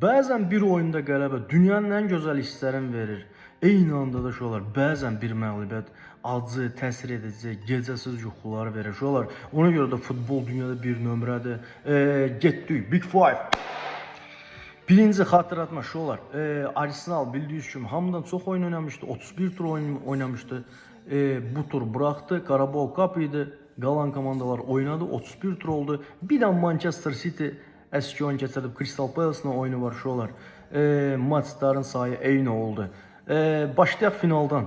Bəzən bir oyunda qələbə dünyanın ən gözəl hisslərini verir. Eyni anda da şolar, bəzən bir məğlubiyyət acı, təsir edici, gecəsiz yuxuları verir. Şolar, ona görə də futbol dünyada bir nömrədir. Getdik, Big Five. Birinci xatırlatma şolar. Arsenal bildiyiniz kimi hamıdan çox oyun oynamışdı. 31 tur oyun oynamışdı. Bu tur bıraktı. Qarabağ Cup idi. Qalan komandalar oynadı. 31 tur oldu. Bir də Manchester City eski oyun keçirdi. Crystal Palace'la oyunu var şolar. Maçların sayı eyni oldu. Başlayaq finaldan.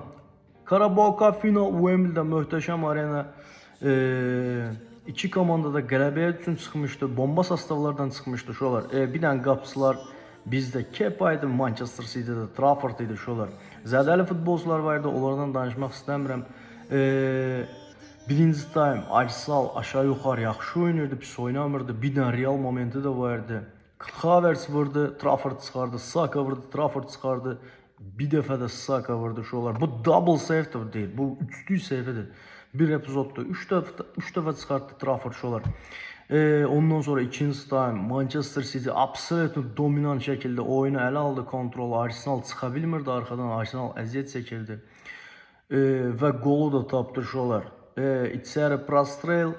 Qarabağ Cup final Wembley'də möhtəşəm arena. İki komanda da qələbəyə üçün çıxmışdı. Bomba sastavlardan çıxmışdı şolar. Bir dənə qapıçılar bizdə Kepa idi, Manchester City'də Trafford idi şolar. Zədəli futbolcular vardı, onlardan danışmaq istəmirəm. Birinci time Arsenal aşağı yuxarı yaxşı oynayırdı, pis oynamırdı. Bir dənə Real momenti də vardı. Havertz vurdu, Trafford çıxardı, Saka vurdu, Trafford çıxardı. Bir dəfə də Saka vurdu şolar. Bu double save deyil, bu üçlü save-dir. Bir epizodda 3 dəfə çıxartdı Trafford şolar. Ondan sonra ikinci time Manchester City absolut dominant şəkildə oyunu ələ aldı, kontrol. Arsenal çıxa bilmirdi arxadan, Arsenal əziyyət çəkirdi. Və qolu da tapdı şolar. İçəri Prostrel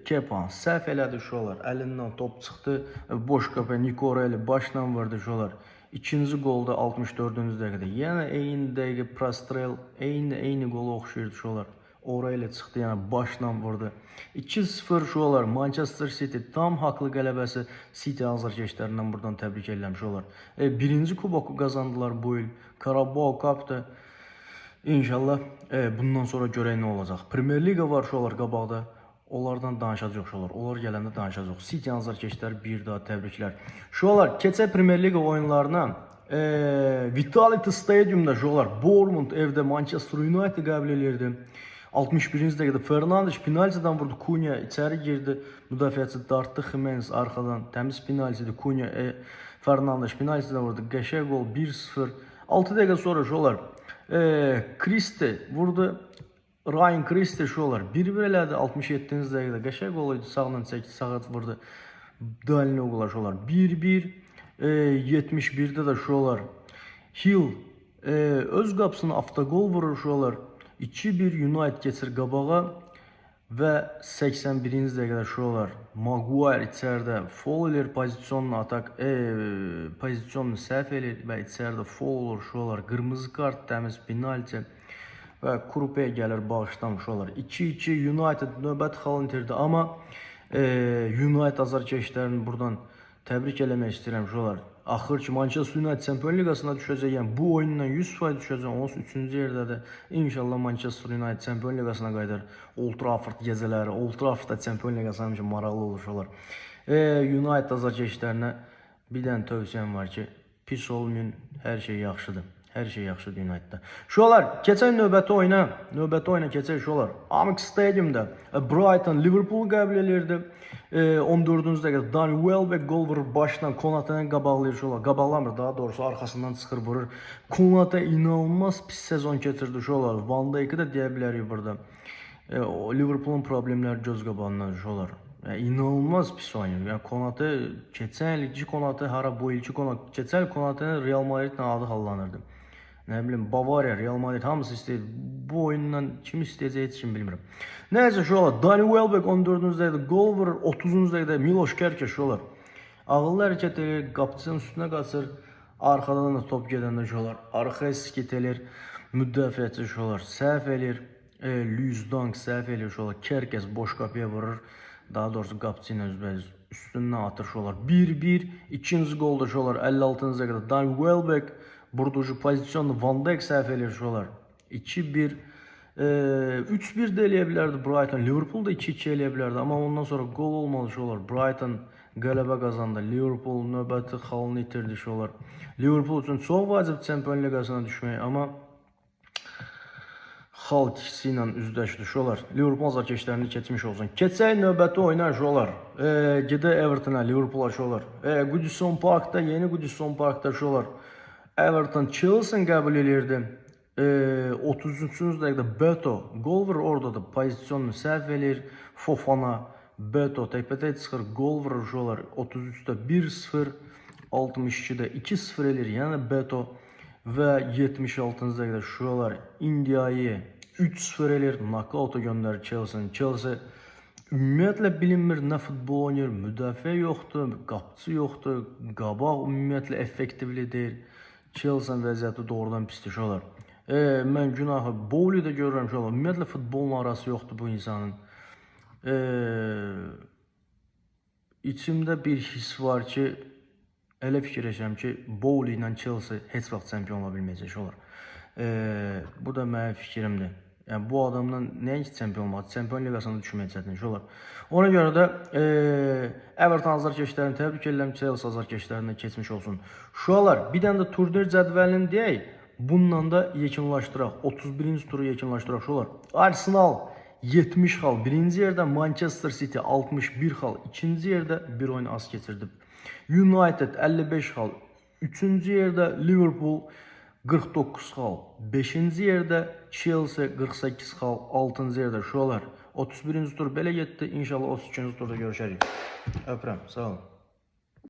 Kepa səhv elədi şolar. Əlindən top çıxdı. Boş qapı Nikoreli başla vurdu şolar. İkinci golda 64-cü dəqiqədə. Yəni eyni dəqiqə Prostrel eyni qola oxşayırdı şolar. Orayla çıxdı, yəni başla vurdu. 2-0 şolar. Manchester City tam haqlı qələbəsi City azarkeşlərindən buradan təbrik eləmiş olar. Birinci kuboku qazandılar bu il. Qarabağ Cup'da. İnşallah bundan sonra görək nə olacaq. Premier Liga var şolar qabaqda. Onlardan danışacaq şolar. Onlar gələndə danışacaq. City azarkeşlər bir daha təbriklər. Şolar, keçək Premier Liga oyunlarına. Vitality Stadium'da şolar. Bournemouth evdə Manchester United qəbul edirdi. 61-ci dəqiqədə Fernandes penaltidən vurdu. Cunha içəri girdi. Müdafiəçi dartdı. Jimenez arxadan təmiz penaltidir. Cunha Fernandes penaltidən vurdu. Qəşəng gol 1-0. 6 dəqiqə sonra şolar. Christie vurdu. Ryan Christie şolar 1-1 elədi 67-ci dəqiqədə. Qəşəng gol idi. Sağdan çəkdi, sağa vurdu. Dalini oğular şolar 1-1. 71-də də şolar. Hill öz qapısına avtogol vurur şolar. 2-1 United keçir qabağa və 81-ci dəqiqədə şolar. Maguire içəridə foul edir, pozisyonunu atak pozisyonunu səhv edir və içəridə foul olur şolar. Qırmızı kart, təmiz penalti və Krupe gəlir bağışlamış olar. 2-2 United növbəti xalını itirdi, amma United azarkeşlərini buradan təbrik eləmək istəyirəm şolar. Axır ki Manchester United Çempionlar Liqasına düşəcək, yəni bu oyundan 100% düşəcək, onsuz 3-cü yerdədir. İnşallah Manchester United Çempionlar Liqasına qayıdar. Old Trafford gecələri, Old Traffordda Çempionlar Liqası həmişə maraqlı olur şolar. United azarkeşlərinə bir dənə tövsiyəm var ki, pis olmayın, hər şey yaxşıdır. Hər şey yaxşıdır United'da. Şolar, keçən növbəti oyuna keçək şolar. Amex Stadium'da Brighton Liverpool qəbul edirdi. 14-cü dəqiqədə Danny Welbeck gol vurur başdan Konate'nin qabaqlayır şolar. Qabaqlamır, daha doğrusu arxasından çıxır vurur. Konate inanılmaz pis sezon keçirdi şolar. Van Dijk'ı da deyə bilərik burada. Liverpool'un problemləri göz qabağından şolar. İnanılmaz pis oynayır. Yəni Konate keçən ilki Konate hara bu ilki Konate keçən il Konate'nin Real Madrid'lə adı hallanırdı. Nə bilim Bavaria, Real Madrid hamısı istəyir. Bu oyundan kim istəyəcək heç kim bilmirəm. Nəyəcə şolar. Danny Welbeck 14-cü dəqiqədə gol vurur. 30-cu dəqiqədə Miloš Kerkeş şolar. Ağıllı hərəkət edir, qapıçının üstünə qaçır. Arxadan da top gedəndə şolar. Arxaya skit edir. Müdafiəçi şolar. Səhv edir. Luis Dunk səhv edir şolar. Kerkeş boş qapıya vurur. Daha doğrusu qapıçı ilə üzbəyiz üstündən atır şolar. 1-1. İkinci golda şolar. 56-cı dəqiqədə Danny Welbeck Burducu pozisyonu Van Dijk səhv edir şolar. 2-1 3-1 də eləyə bilərdi Brighton. Liverpool da 2-2 eləyə bilərdi, amma ondan sonra gol olmadı şolar. Brighton qələbə qazandı. Liverpool növbəti xalını itirdi şolar. Liverpool üçün çox vacib Çempionlar Liqasına düşmək, amma xal ikisi ilə üzləşdi şolar. Liverpool azarkeşlərini keçmiş olsun. Keçək növbəti oyuna şolar. Gedə Everton'a, Liverpool'a şolar. Goodison Park'da, yeni Goodison Park'da şolar. Everton Chelsea qəbul edirdi. 33-cü dəqiqədə Beto gol vurur, orada da pozisyonunu səhv edir. Fofana, Beto təkbətək çıxır, gol vurur şolar. 33-də 1-0. 62'də 2-0 eləyir. Yəni Beto və 76-cı dəqiqədə şuralar Indiyayı 3-0 eləyir. Nakauta göndərir Chelsea. Chelsea ümumiyyətlə bilinmir, nə futbol oynayır, müdafiə yoxdur, qapıcı yoxdur, qabaq ümumiyyətlə effektivli deyil. Chelsea vəziyyəti doğrudan pisdir şolar. Mən günahı Bowley də görürəm şolar. Ümumiyyətlə futbolla arası yoxdur bu insanın. İçimdə bir his var ki, elə fikirləşirəm ki, Bowley ilə Chelsea heç vaxt çempion ola bilməyəcək şolar. Bu da mənim fikrimdir. Yəni bu adamdan nəinki çempion olmadı, Çempion Liqasında düşməyə çətin olar. Ona görə də Everton azarkeşlərini təbrik edirəm, Chelsea azarkeşlərindən keçmiş olsun. Şuralar bir dənə də turnir cədvəlini deyək, bununla da yekunlaşdıraq. 31-ci turu yekunlaşdıraq şuralar. Arsenal 70 xal 1-ci yerdə, Manchester City 61 xal 2-ci yerdə bir oyun az keçirdi. United 55 xal 3-cü yerdə, Liverpool 49 xal 5-ci yerdə, Chelsea 48 xal 6-cı yerdə. Şuralar 31-ci tur belə getdi. İnşallah 32-ci turda görüşərik. Öpürəm, sağ olun.